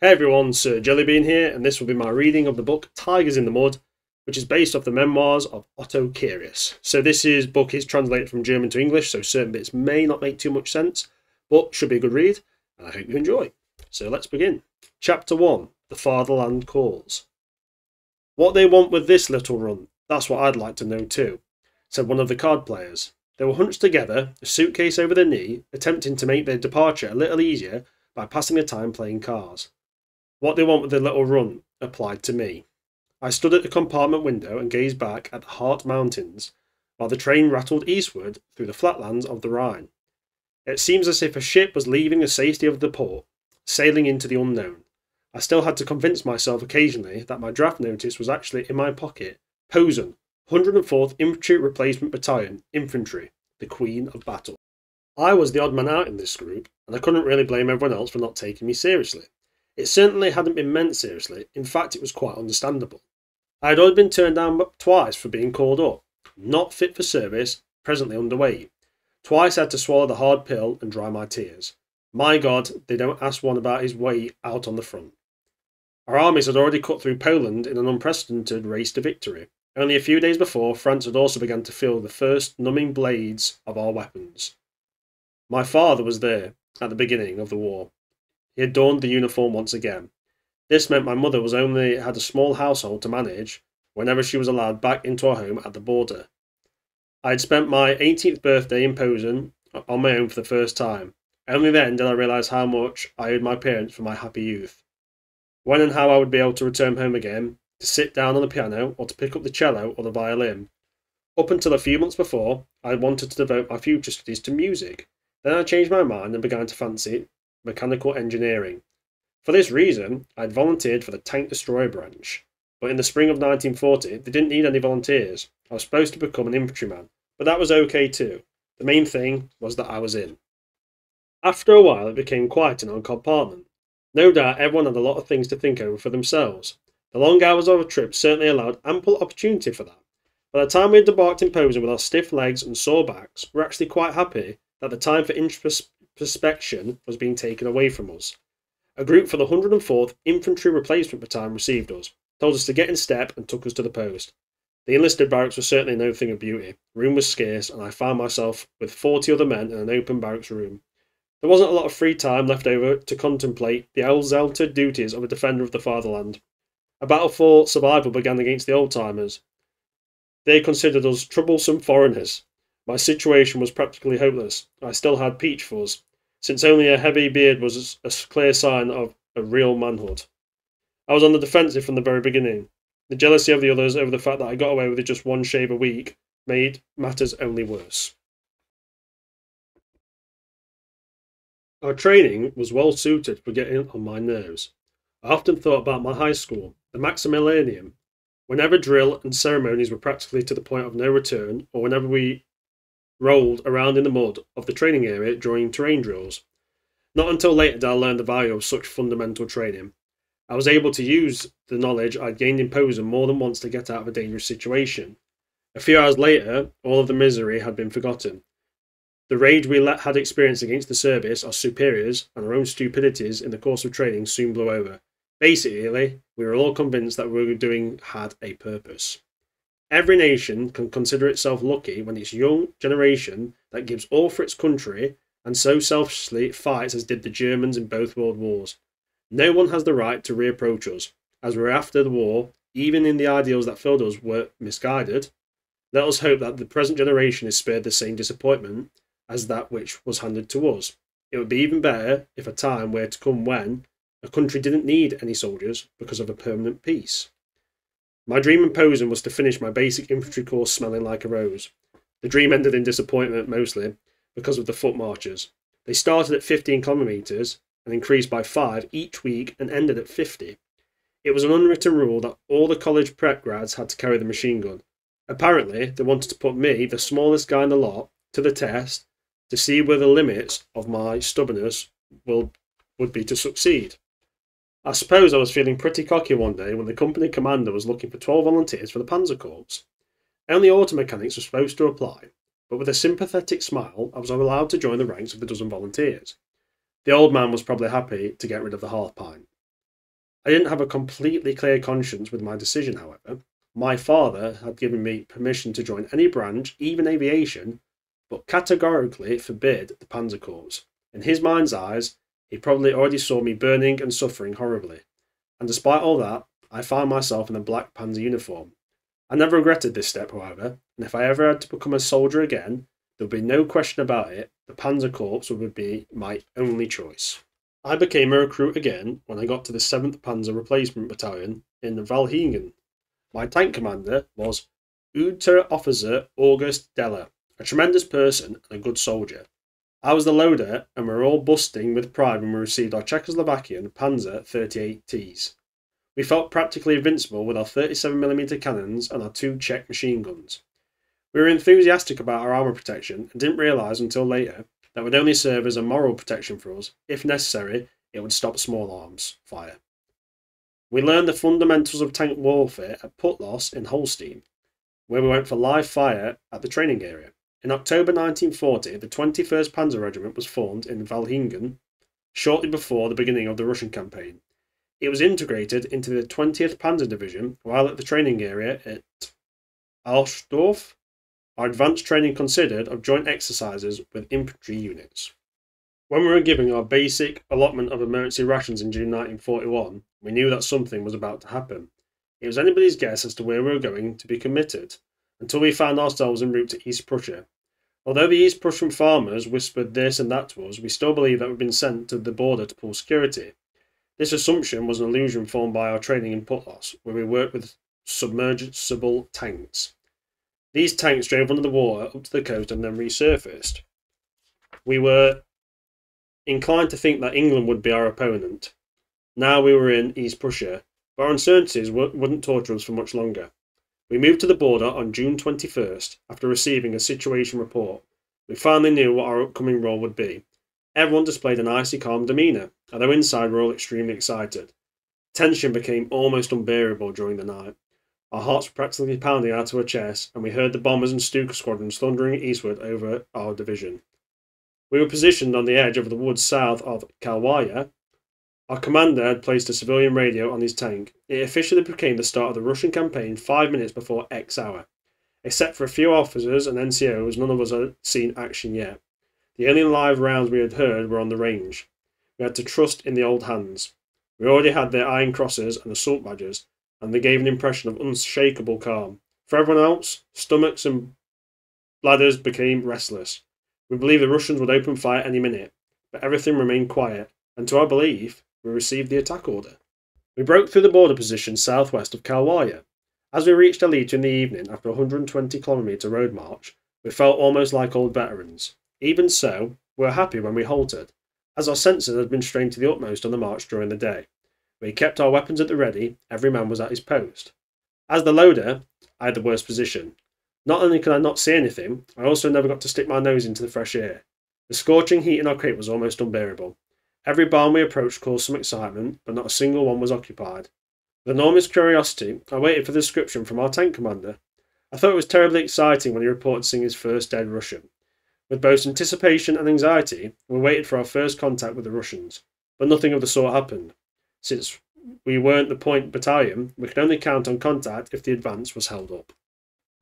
Hey everyone, Sirjellybean here, and this will be my reading of the book Tigers in the Mud, which is based off the memoirs of Otto Kerius. So book is translated from German to English, so certain bits may not make too much sense, but should be a good read, and I hope you enjoy. So let's begin. Chapter 1, The Fatherland Calls. What they want with this little run, that's what I'd like to know too, said one of the card players. They were hunched together, a suitcase over their knee, attempting to make their departure a little easier by passing the time playing cards. What they want with the little run applied to me. I stood at the compartment window and gazed back at the Hart Mountains while the train rattled eastward through the flatlands of the Rhine. It seems as if a ship was leaving the safety of the port, sailing into the unknown. I still had to convince myself occasionally that my draft notice was actually in my pocket. Posen, 104th Infantry Replacement Battalion, Infantry, the Queen of Battle. I was the odd man out in this group, and I couldn't really blame everyone else for not taking me seriously. It certainly hadn't been meant seriously, in fact it was quite understandable. I had already been turned down twice for being called up. Not fit for service, presently underweight. Twice I had to swallow the hard pill and dry my tears. My God, they don't ask one about his weight out on the front. Our armies had already cut through Poland in an unprecedented race to victory. Only a few days before, France had also begun to feel the first numbing blades of our weapons. My father was there at the beginning of the war. He had donned the uniform once again. This meant my mother had a small household to manage whenever she was allowed back into our home at the border. I had spent my 18th birthday in Posen on my own for the first time. Only then did I realise how much I owed my parents for my happy youth. When and how I would be able to return home again, to sit down on the piano or to pick up the cello or the violin. Up until a few months before, I had wanted to devote my future studies to music. Then I changed my mind and began to fancy mechanical engineering. For this reason, I had volunteered for the tank destroyer branch, but in the spring of 1940 they didn't need any volunteers. I was supposed to become an infantryman, but that was okay too. The main thing was that I was in. After a while it became quiet in our compartment. No doubt everyone had a lot of things to think over for themselves. The long hours of a trip certainly allowed ample opportunity for that. By the time we had debarked in Posen with our stiff legs and sore backs, we were actually quite happy that the time for introspection was being taken away from us. A group for the 104th Infantry Replacement Battalion received us, told us to get in step and took us to the post. The enlisted barracks were certainly no thing of beauty. Room was scarce and I found myself with 40 other men in an open barracks room. There wasn't a lot of free time left over to contemplate the exalted duties of a defender of the fatherland. A battle for survival began against the old-timers. They considered us troublesome foreigners. My situation was practically hopeless. I still had peach fuzz, since only a heavy beard was a clear sign of a real manhood. I was on the defensive from the very beginning. The jealousy of the others over the fact that I got away with just one shave a week made matters only worse. Our training was well suited for getting on my nerves. I often thought about my high school, the Maximilianeum, whenever drill and ceremonies were practically to the point of no return, or whenever we rolled around in the mud of the training area during terrain drills. Not until later did I learn the value of such fundamental training. I was able to use the knowledge I'd gained in Posen more than once to get out of a dangerous situation. A few hours later, all of the misery had been forgotten. The rage we had experienced against the service, our superiors, and our own stupidities in the course of training soon blew over. Basically, we were all convinced that what we were doing had a purpose. Every nation can consider itself lucky when its young generation that gives all for its country and so selflessly fights as did the Germans in both world wars. No one has the right to reapproach us, as we were after the war, even in the ideals that filled us were misguided. Let us hope that the present generation is spared the same disappointment as that which was handed to us. It would be even better if a time were to come when a country didn't need any soldiers because of a permanent peace. My dream in Posen was to finish my basic infantry course smelling like a rose. The dream ended in disappointment mostly because of the foot marches. They started at 15 kilometres and increased by 5 each week and ended at 50. It was an unwritten rule that all the college prep grads had to carry the machine gun. Apparently, they wanted to put me, the smallest guy in the lot, to the test to see where the limits of my stubbornness would be to succeed. I suppose I was feeling pretty cocky one day when the company commander was looking for 12 volunteers for the Panzer Corps. Only auto mechanics were supposed to apply, but with a sympathetic smile I was allowed to join the ranks of the dozen volunteers. The old man was probably happy to get rid of the hearth pint. I didn't have a completely clear conscience with my decision, however. My father had given me permission to join any branch, even aviation, but categorically forbid the Panzer Corps. In his mind's eyes, he probably already saw me burning and suffering horribly. And despite all that, I found myself in a black Panzer uniform. I never regretted this step, however, and if I ever had to become a soldier again, there would be no question about it, the Panzer Corps would be my only choice. I became a recruit again when I got to the 7th Panzer Replacement Battalion in Valhingen. My tank commander was Unteroffizier August Deller, a tremendous person and a good soldier. I was the loader, and we were all busting with pride when we received our Czechoslovakian Panzer 38Ts. We felt practically invincible with our 37mm cannons and our 2 Czech machine guns. We were enthusiastic about our armour protection and didn't realise until later that would only serve as a moral protection for us. If necessary, it would stop small arms fire. We learned the fundamentals of tank warfare at Putlos in Holstein, where we went for live fire at the training area. In October 1940, the 21st Panzer Regiment was formed in Valhingen shortly before the beginning of the Russian campaign. It was integrated into the 20th Panzer Division while at the training area at Alsdorf. Our advanced training considered of joint exercises with infantry units. When we were given our basic allotment of emergency rations in June 1941, we knew that something was about to happen. It was anybody's guess as to where we were going to be committed, until we found ourselves en route to East Prussia. Although the East Prussian farmers whispered this and that to us, we still believed that we'd been sent to the border to pull security. This assumption was an illusion formed by our training in Putlos, where we worked with submersible tanks. These tanks drove under the water up to the coast and then resurfaced. We were inclined to think that England would be our opponent. Now we were in East Prussia, but our uncertainties wouldn't torture us for much longer. We moved to the border on June 21st after receiving a situation report. We finally knew what our upcoming role would be. Everyone displayed an icy calm demeanour, although inside we were all extremely excited. Tension became almost unbearable during the night. Our hearts were practically pounding out of our chests, and we heard the bombers and Stuka squadrons thundering eastward over our division. We were positioned on the edge of the woods south of Kalwaya. Our commander had placed a civilian radio on his tank. It officially became the start of the Russian campaign 5 minutes before X hour. Except for a few officers and NCOs, none of us had seen action yet. The only live rounds we had heard were on the range. We had to trust in the old hands. We already had their iron crosses and assault badges, and they gave an impression of unshakable calm. For everyone else, stomachs and bladders became restless. We believed the Russians would open fire any minute, but everything remained quiet, and to our belief, we received the attack order. We broke through the border position southwest of Kalwaya. As we reached Alita in the evening after a 120-kilometre road march, we felt almost like old veterans. Even so, we were happy when we halted, as our senses had been strained to the utmost on the march during the day. We kept our weapons at the ready, every man was at his post. As the loader, I had the worst position. Not only could I not see anything, I also never got to stick my nose into the fresh air. The scorching heat in our crate was almost unbearable. Every barn we approached caused some excitement, but not a single one was occupied. With enormous curiosity, I waited for the description from our tank commander. I thought it was terribly exciting when he reported seeing his first dead Russian. With both anticipation and anxiety, we waited for our first contact with the Russians, but nothing of the sort happened. Since we weren't the point battalion, we could only count on contact if the advance was held up.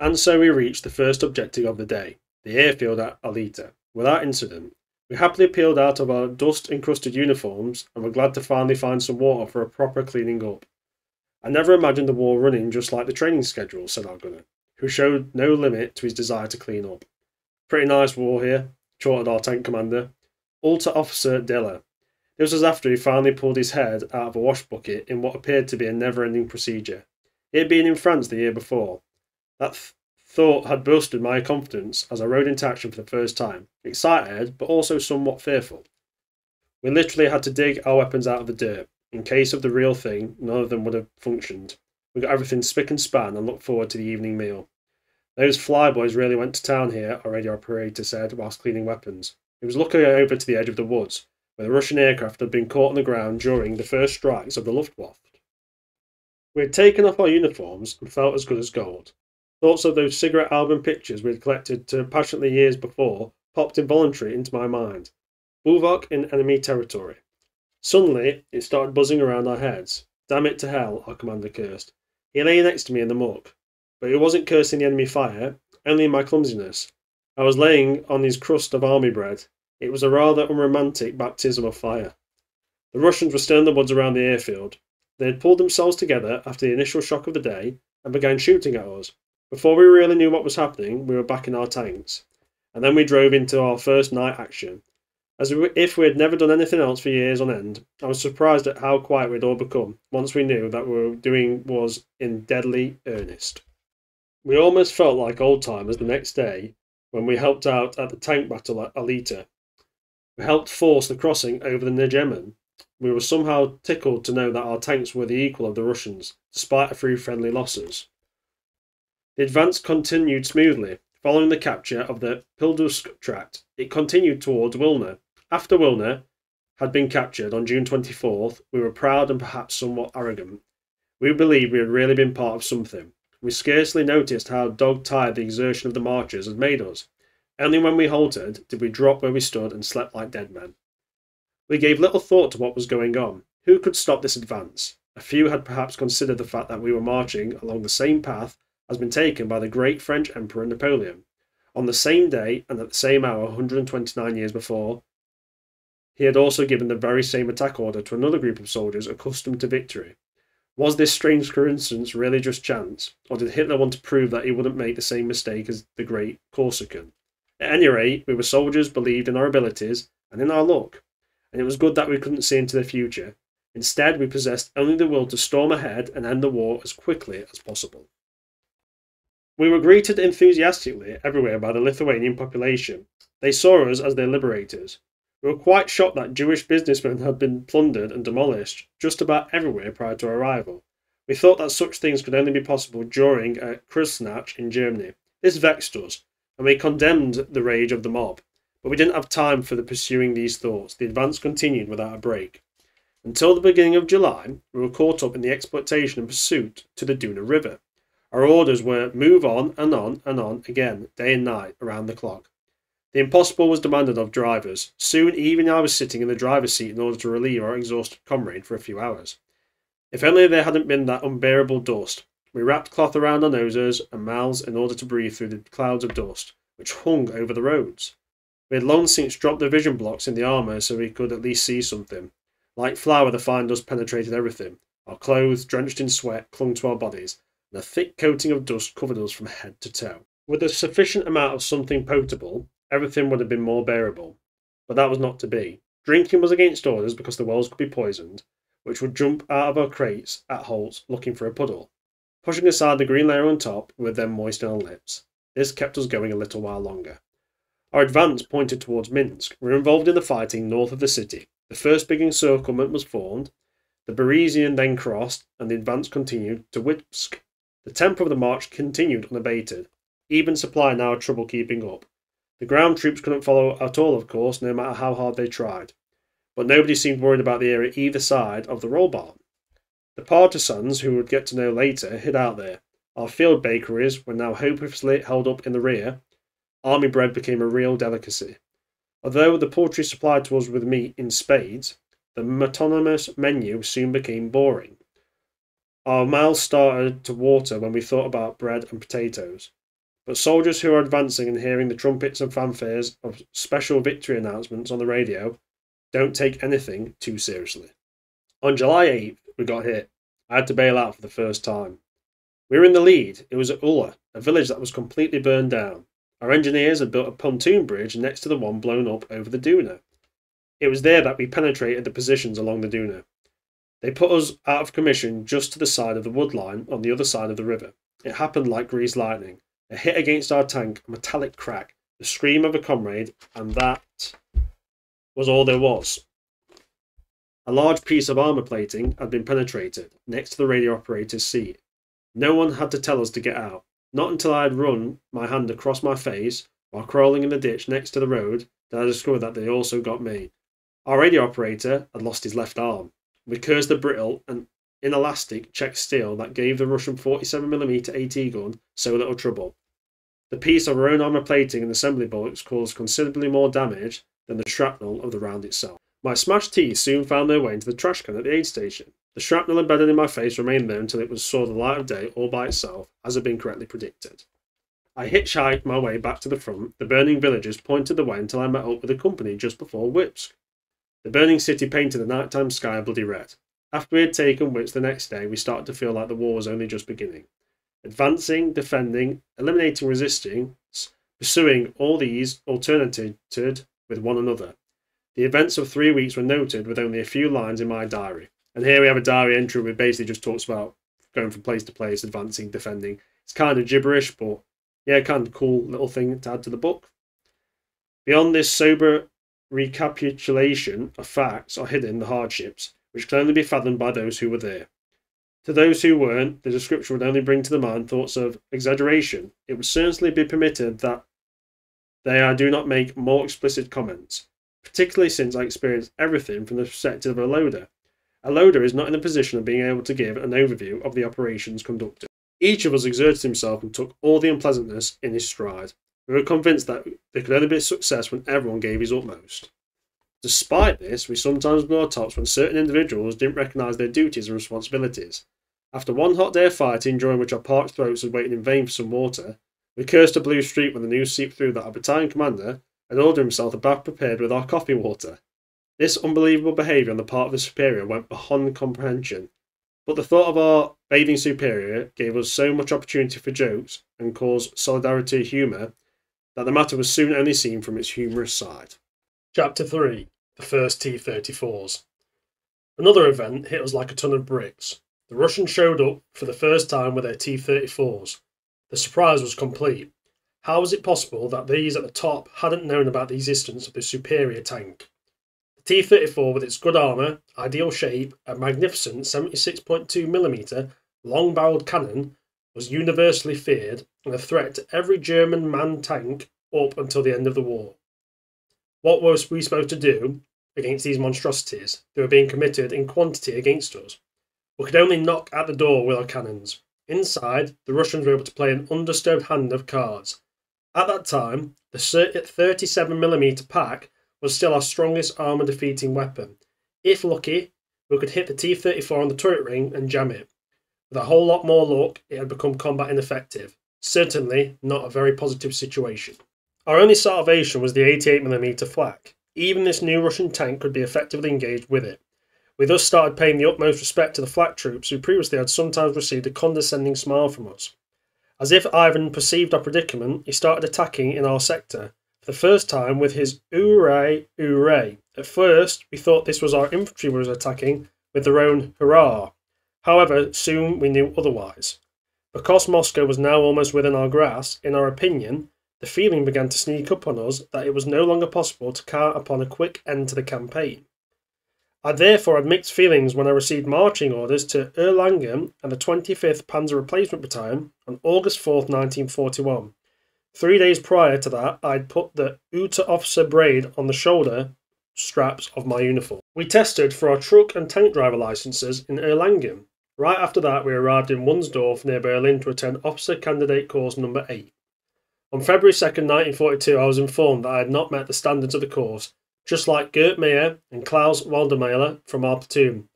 And so we reached the first objective of the day, the airfield at Alita, without incident. We happily peeled out of our dust-encrusted uniforms and were glad to finally find some water for a proper cleaning up. I never imagined the war running just like the training schedule, said our gunner, who showed no limit to his desire to clean up. Pretty nice war here, chortled our tank commander. Officer Diller. This was after he finally pulled his head out of a wash bucket in what appeared to be a never-ending procedure. He had been in France the year before. That thought had boosted my confidence as I rode into action for the first time, excited but also somewhat fearful. We literally had to dig our weapons out of the dirt. In case of the real thing, none of them would have functioned. We got everything spick and span and looked forward to the evening meal. Those flyboys really went to town here, our radio operator said whilst cleaning weapons. He was looking over to the edge of the woods, where the Russian aircraft had been caught on the ground during the first strikes of the Luftwaffe. We had taken off our uniforms and felt as good as gold. Thoughts of those cigarette album pictures we had collected too passionately years before popped involuntarily into my mind. Bivouac in enemy territory. Suddenly, it started buzzing around our heads. "Damn it to hell," our commander cursed. He lay next to me in the muck, but he wasn't cursing the enemy fire, only my clumsiness. I was laying on his crust of army bread. It was a rather unromantic baptism of fire. The Russians were still in the woods around the airfield. They had pulled themselves together after the initial shock of the day and began shooting at us. Before we really knew what was happening, we were back in our tanks, and then we drove into our first night action. As if we had never done anything else for years on end, I was surprised at how quiet we'd all become once we knew that what we were doing was in deadly earnest. We almost felt like old-timers the next day when we helped out at the tank battle at Alita. We helped force the crossing over the Nejemen. We were somehow tickled to know that our tanks were the equal of the Russians, despite a few friendly losses. The advance continued smoothly. Following the capture of the Pildusk tract, it continued towards Wilna. After Wilna had been captured on June 24th, we were proud and perhaps somewhat arrogant. We believed we had really been part of something. We scarcely noticed how dog-tired the exertion of the marchers had made us. Only when we halted did we drop where we stood and slept like dead men. We gave little thought to what was going on. Who could stop this advance? A few had perhaps considered the fact that we were marching along the same path has been taken by the great French Emperor Napoleon. On the same day and at the same hour 129 years before, he had also given the very same attack order to another group of soldiers accustomed to victory. Was this strange coincidence really just chance, or did Hitler want to prove that he wouldn't make the same mistake as the great Corsican? At any rate, we were soldiers, believed in our abilities and in our luck, and it was good that we couldn't see into the future. Instead, we possessed only the will to storm ahead and end the war as quickly as possible. We were greeted enthusiastically everywhere by the Lithuanian population. They saw us as their liberators. We were quite shocked that Jewish businessmen had been plundered and demolished just about everywhere prior to our arrival. We thought that such things could only be possible during a Kreuznach in Germany. This vexed us, and we condemned the rage of the mob. But we didn't have time for pursuing these thoughts. The advance continued without a break. Until the beginning of July, we were caught up in the exploitation and pursuit to the Duna River. Our orders were move on and on and on again, day and night, around the clock. The impossible was demanded of drivers. Soon even I was sitting in the driver's seat in order to relieve our exhausted comrade for a few hours. If only there hadn't been that unbearable dust. We wrapped cloth around our noses and mouths in order to breathe through the clouds of dust which hung over the roads. We had long since dropped the vision blocks in the armour so we could at least see something. Like flour, the fine dust penetrated everything. Our clothes, drenched in sweat, clung to our bodies, and a thick coating of dust covered us from head to toe. With a sufficient amount of something potable, everything would have been more bearable. But that was not to be. Drinking was against orders because the wells could be poisoned, which would jump out of our crates at halts looking for a puddle. Pushing aside the green layer on top, we would then moisten our lips. This kept us going a little while longer. Our advance pointed towards Minsk. We were involved in the fighting north of the city. The first big encirclement was formed. The Berezien then crossed, and the advance continued to Witebsk. The tempo of the march continued unabated. Even supply now had trouble keeping up. The ground troops couldn't follow at all, of course, no matter how hard they tried. But nobody seemed worried about the area either side of the Rollbarn. The partisans, who we would get to know later, hid out there. Our field bakeries were now hopelessly held up in the rear. Army bread became a real delicacy. Although the poultry supplied to us with meat in spades, the monotonous menu soon became boring. Our mouths started to water when we thought about bread and potatoes. But soldiers who are advancing and hearing the trumpets and fanfares of special victory announcements on the radio don't take anything too seriously. On July 8th, we got hit. I had to bail out for the first time. We were in the lead. It was at Ulla, a village that was completely burned down. Our engineers had built a pontoon bridge next to the one blown up over the Duna. It was there that we penetrated the positions along the Duna. They put us out of commission just to the side of the wood line on the other side of the river. It happened like greased lightning. A hit against our tank, a metallic crack, the scream of a comrade, and that was all there was. A large piece of armour plating had been penetrated, next to the radio operator's seat. No one had to tell us to get out. Not until I had run my hand across my face, while crawling in the ditch next to the road, did I discover that they also got me. Our radio operator had lost his left arm. We cursed the brittle and inelastic Czech steel that gave the Russian 47mm AT gun so little trouble. The piece of our own armour plating and assembly bullets caused considerably more damage than the shrapnel of the round itself. My smashed teeth soon found their way into the trash can at the aid station. The shrapnel embedded in my face remained there until it saw the light of day all by itself, as had been correctly predicted. I hitchhiked my way back to the front. The burning villagers pointed the way until I met up with the company just before Whipsk. The burning city painted the nighttime sky a bloody red. After we had taken Whipsk the next day, we started to feel like the war was only just beginning. Advancing, defending, eliminating resistance, pursuing, all these alternated with one another. The events of 3 weeks were noted with only a few lines in my diary. And here we have a diary entry which basically just talks about going from place to place, advancing, defending. It's kind of gibberish, but yeah, kind of cool little thing to add to the book. Beyond this sober recapitulation of facts are hidden the hardships, which can only be fathomed by those who were there. To those who weren't, the description would only bring to the mind thoughts of exaggeration. It would certainly be permitted that I do not make more explicit comments, particularly since I experienced everything from the perspective of a loader. A loader is not in the position of being able to give an overview of the operations conducted. Each of us exerted himself and took all the unpleasantness in his stride. We were convinced that there could only be success when everyone gave his utmost. Despite this, we sometimes blew our tops when certain individuals didn't recognise their duties and responsibilities. After one hot day of fighting, during which our parched throats had waited in vain for some water, we cursed a blue streak when the news seeped through that our battalion commander had ordered himself a bath prepared with our coffee water. This unbelievable behaviour on the part of the superior went beyond comprehension, but the thought of our bathing superior gave us so much opportunity for jokes and caused solidarity humour that the matter was soon only seen from its humorous side. Chapter 3. The first T-34s. Another event hit us like a ton of bricks. The Russians showed up for the first time with their T-34s. The surprise was complete. How was it possible that these at the top hadn't known about the existence of the superior tank? The T-34, with its good armour, ideal shape, and magnificent 76.2mm long-barreled cannon, was universally feared and a threat to every German manned tank up until the end of the war. What were we supposed to do against these monstrosities that were being committed in quantity against us? We could only knock at the door with our cannons. Inside, the Russians were able to play an undisturbed hand of cards. At that time, the 37mm pack was still our strongest armour-defeating weapon. If lucky, we could hit the T-34 on the turret ring and jam it. With a whole lot more luck, it had become combat ineffective. Certainly not a very positive situation. Our only salvation was the 88mm flak. Even this new Russian tank could be effectively engaged with it. We thus started paying the utmost respect to the flak troops who previously had sometimes received a condescending smile from us. As if Ivan perceived our predicament, he started attacking in our sector, for the first time with his hooray, hooray. At first, we thought this was our infantry was attacking with their own hurrah. However, soon we knew otherwise. Because Moscow was now almost within our grasp, in our opinion, the feeling began to sneak up on us that it was no longer possible to count upon a quick end to the campaign. I therefore had mixed feelings when I received marching orders to Erlangen and the 25th Panzer Replacement Battalion on August 4th, 1941. 3 days prior to that, I'd put the Unteroffizier braid on the shoulder straps of my uniform. We tested for our truck and tank driver licences in Erlangen. Right after that, we arrived in Wunsdorf near Berlin to attend Officer Candidate Course number 8. On February 2nd, 1942, I was informed that I had not met the standards of the course, just like Gert Meyer and Klaus Waldemeiler from our platoon.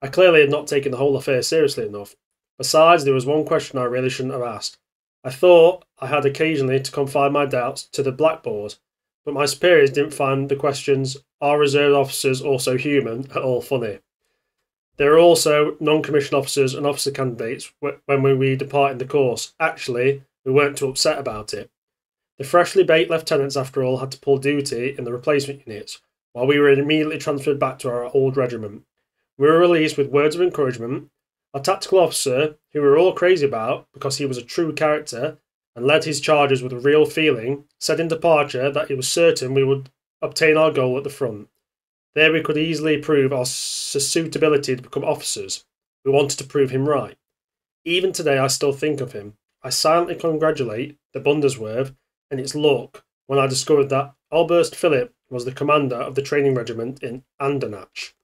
I clearly had not taken the whole affair seriously enough. Besides, there was one question I really shouldn't have asked. I thought I had occasionally to confide my doubts to the blackboard, but my superiors didn't find the questions, "Are reserve officers also human?" at all funny. There are also non-commissioned officers and officer candidates when we departed the course. Actually, we weren't too upset about it. The freshly baked lieutenants, after all, had to pull duty in the replacement units, while we were immediately transferred back to our old regiment. We were released with words of encouragement. Our tactical officer, who we were all crazy about because he was a true character and led his charges with real feeling, said in departure that he was certain we would obtain our goal at the front. There we could easily prove our suitability to become officers. We wanted to prove him right. Even today I still think of him. I silently congratulate the Bundeswehr and its luck when I discovered that Oberst Philipp was the commander of the training regiment in Andernach.